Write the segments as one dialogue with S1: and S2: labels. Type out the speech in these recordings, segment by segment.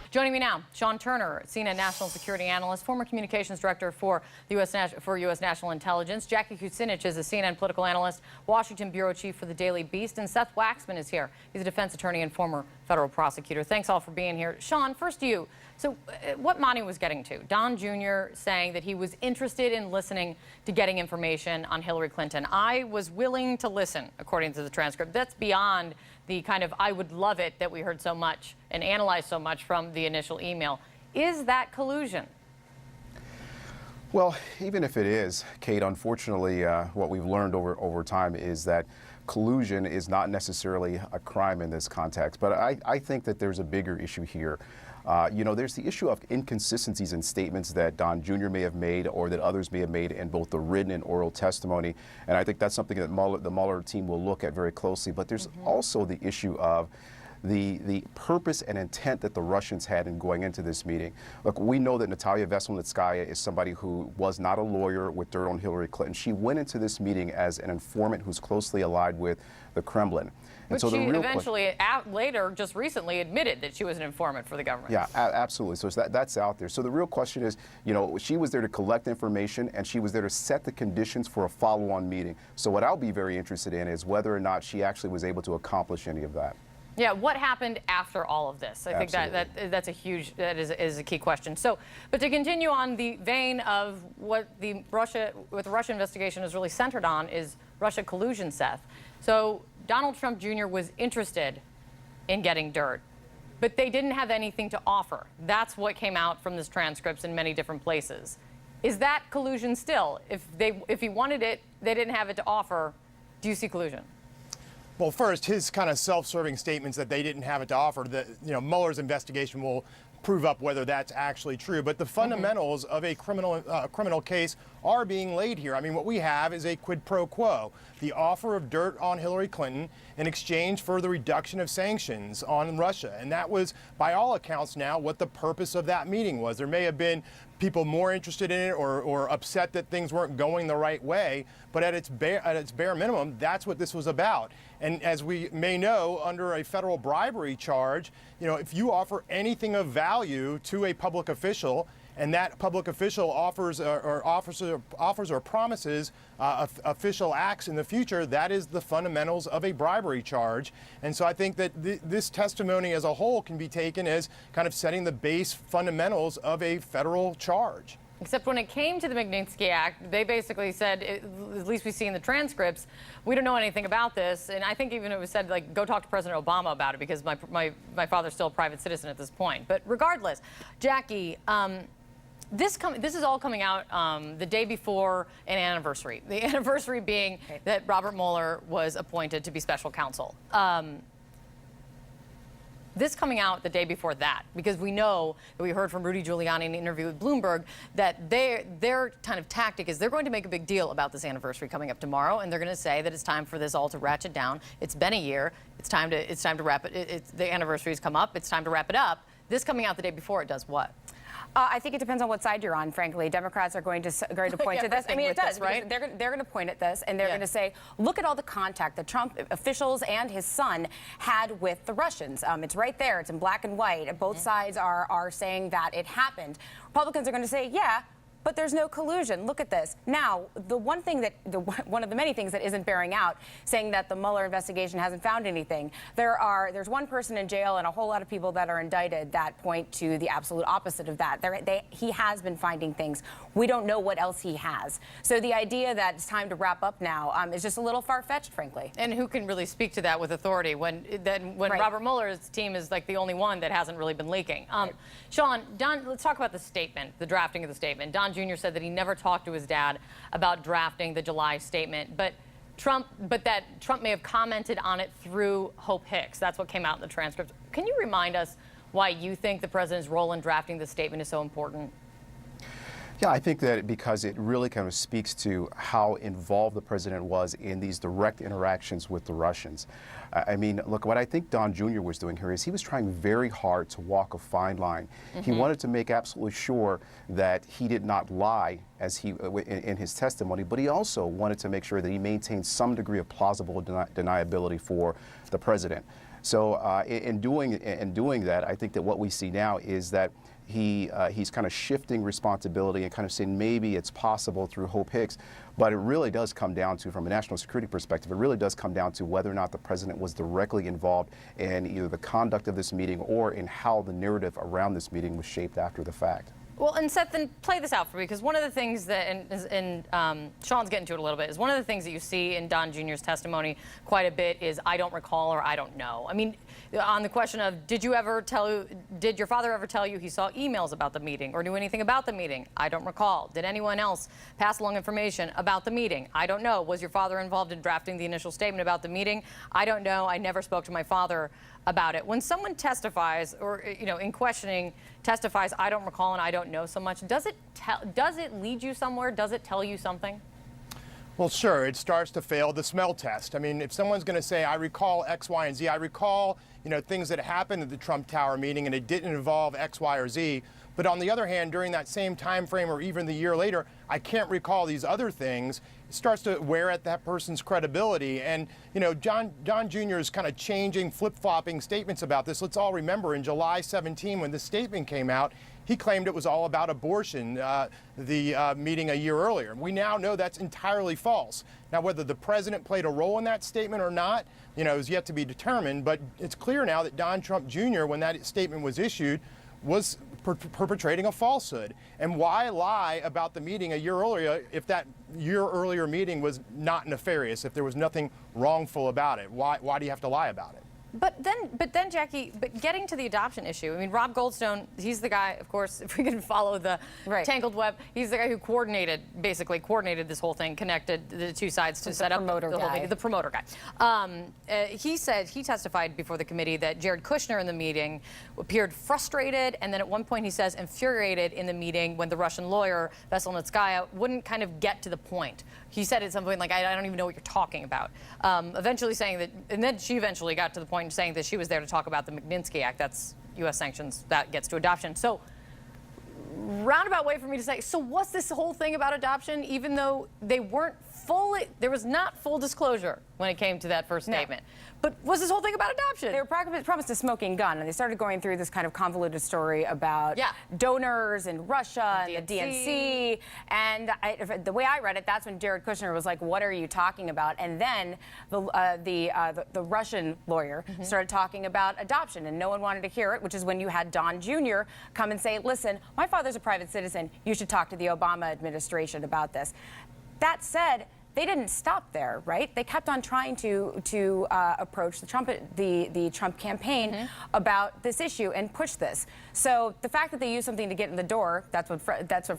S1: Joining me now, Sean Turner, CNN national security analyst, former communications director for the U.S. National Intelligence. Jackie Kucinich is a CNN political analyst, Washington bureau chief for the Daily Beast, and Seth Waxman is here. He's a defense attorney and former federal prosecutor. Thanks all for being here. Sean, first to you. So what Monty was getting to, Don Jr. saying that he was interested in listening to getting information on Hillary Clinton. I was willing to listen, according to the transcript. That's beyond the kind of I would love it that we heard so much and analyzed so much from the initial email. Is that collusion?
S2: Well, even if it is, Kate, unfortunately, what we've learned over time is that collusion is not necessarily a crime in this context. But I think that there's a bigger issue here. There's the issue of inconsistencies in statements that Don Jr. may have made or that others may have made in both the written and oral testimony. And I think that's something that the Mueller team will look at very closely. But there's also the issue of the purpose and intent that the Russians had in going into this meeting. Look, we know that Natalia Veselnitskaya is somebody who was not a lawyer with dirt on Hillary Clinton. She went into this meeting as an informant who's closely allied with the Kremlin.
S1: But she eventually, later, just recently, admitted that she was an informant for the government.
S2: Yeah, absolutely. So that's out there. So the real question is, she was there to collect information, and she was there to set the conditions for a follow-on meeting. So what I'll be very interested in is whether or not she actually was able to accomplish any of that.
S1: Yeah, what happened after all of this? I think that's a key question. So, but to continue on the vein of what the Russia investigation is really centered on is Russia collusion, Seth. So Donald Trump Jr. was interested in getting dirt, but they didn't have anything to offer. That's what came out from this transcripts in many different places. Is that collusion still? If he wanted it, they didn't have it to offer. Do you see collusion?
S3: Well, first, his kind of self-serving statements that they didn't have it to offer, that Mueller's investigation will prove up whether that's actually true. But the fundamentals of a criminal case are being laid here. I mean, what we have is a quid pro quo, the offer of dirt on Hillary Clinton in exchange for the reduction of sanctions on Russia. And that was, by all accounts now, what the purpose of that meeting was. There may have been people more interested in it or upset that things weren't going the right way, but at its bare minimum, that's what this was about. And as we may know, under a federal bribery charge, if you offer anything of value to a public official, and that public official offers or promises official acts in the future, that is the fundamentals of a bribery charge. And so I think that this testimony as a whole can be taken as kind of setting the base fundamentals of a federal charge.
S1: Except when it came to the Magnitsky Act, they basically said, at least we see in the transcripts, we don't know anything about this. And I think even it was said, like, go talk to President Obama about it, because my father's still a private citizen at this point. But regardless, Jackie, this is all coming out the day before an anniversary. The anniversary being that Robert Mueller was appointed to be special counsel. This coming out the day before that, because we know that we heard from Rudy Giuliani in an interview with Bloomberg that their kind of tactic is they're going to make a big deal about this anniversary coming up tomorrow, and they're going to say that it's time for this all to ratchet down. It's been a year. It's time to wrap it. The anniversary's come up. It's time to wrap it up. This coming out the day before, it does what?
S4: I think it depends on what side you're on, frankly. Democrats are going to point to this. I mean, it does, right? They're going to point at this, and they're going to say, look at all the contact that Trump officials and his son had with the Russians. It's right there. It's in black and white. Both sides are saying that it happened. Republicans are going to say, yeah, but there's no collusion. Look at this. Now, one of the many things that isn't bearing out, saying that the Mueller investigation hasn't found anything. There's one person in jail and a whole lot of people that are indicted that point to the absolute opposite of that. He has been finding things. We don't know what else he has. So the idea that it's time to wrap up now is just a little far-fetched, frankly.
S1: And who can really speak to that with authority when Robert Mueller's team is like the only one that hasn't really been leaking? Sean, let's talk about the statement, the drafting of the statement. Don Jr. said that he never talked to his dad about drafting the July statement, but that Trump may have commented on it through Hope Hicks. That's what came out in the transcript. Can you remind us why you think the president's role in drafting the statement is so important?
S2: Yeah, I think that because it really kind of speaks to how involved the president was in these direct interactions with the Russians. I mean, look, what I think Don Jr. was doing here is he was trying very hard to walk a fine line. He wanted to make absolutely sure that he did not lie in his testimony, but he also wanted to make sure that he maintained some degree of plausible deniability for the president. So in doing that, I think that what we see now is that he's kind of shifting responsibility and kind of saying maybe it's possible through Hope Hicks, but it really does come down to, from a national security perspective, it really does come down to whether or not the president was directly involved in either the conduct of this meeting or in how the narrative around this meeting was shaped after the fact.
S1: Well, and Seth, then play this out for me, because one of the things that, and Sean's getting to it a little bit, is one of the things that you see in Don Jr.'s testimony quite a bit is I don't recall or I don't know. I mean, on the question of did your father ever tell you he saw emails about the meeting or knew anything about the meeting? I don't recall. Did anyone else pass along information about the meeting? I don't know. Was your father involved in drafting the initial statement about the meeting? I don't know. I never spoke to my father about it. When someone testifies, or in questioning testifies, I don't recall and I don't know so much, does it lead you somewhere? Does it tell you something?
S3: Well, sure, it starts to fail the smell test. I mean, if someone's going to say, I recall X, Y, and Z, I recall, things that happened at the Trump Tower meeting and it didn't involve X, Y, or Z. But on the other hand, during that same time frame or even the year later, I can't recall these other things, it starts to wear at that person's credibility. And, Don Jr. is kind of changing, flip-flopping statements about this. Let's all remember in July 17, when this statement came out, he claimed it was all about abortion, the meeting a year earlier. We now know that's entirely false. Now, whether the president played a role in that statement or not, is yet to be determined. But it's clear now that Don Trump Jr., when that statement was issued, was perpetrating a falsehood. And why lie about the meeting a year earlier if that year earlier meeting was not nefarious, if there was nothing wrongful about it? Why do you have to lie about it?
S1: But then, Jackie, getting to the adoption issue, I mean, Rob Goldstone, he's the guy, of course, if we can follow the tangled web, he's the guy who basically coordinated this whole thing, connected the two sides to set up the whole thing. The promoter guy. He said, he testified before the committee that Jared Kushner in the meeting appeared frustrated, and then at one point he says infuriated in the meeting when the Russian lawyer, Veselnitskaya, wouldn't kind of get to the point. He said at some point, like, I don't even know what you're talking about. Eventually saying that, and then she eventually got to the point saying that she was there to talk about the Magnitsky Act. That's U.S. sanctions. That gets to adoption. So, roundabout way for me to say, so what's this whole thing about adoption, even though they weren't there was not full disclosure when it came to that first statement. But was this whole thing about adoption?
S4: They were promised a smoking gun, and they started going through this kind of convoluted story about donors in Russia and the DNC. And the way I read it, that's when Jared Kushner was like, "What are you talking about?" And then the Russian lawyer started talking about adoption, and no one wanted to hear it. Which is when you had Don Jr. come and say, "Listen, my father's a private citizen. You should talk to the Obama administration about this." That said, they didn't stop there, right? They kept on trying to approach the Trump campaign about this issue and push this. So the fact that they used something to get in the door, that's what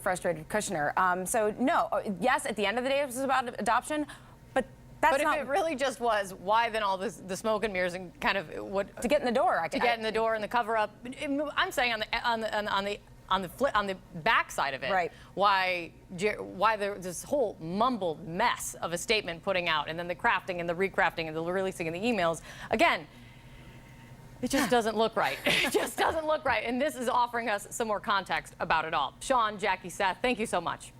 S4: frustrated Kushner. So no, yes, at the end of the day, it was about adoption, but that's not.
S1: But if it really just was, why then all the smoke and mirrors and kind of what
S4: to get in the door?
S1: Get in the door and the cover up. I'm saying on the backside of it,
S4: right?
S1: Why there's this whole mumbled mess of a statement putting out, and then the crafting and the recrafting and the releasing and the emails. Again, it just doesn't look right. It just doesn't look right. And this is offering us some more context about it all. Sean, Jackie, Seth, thank you so much.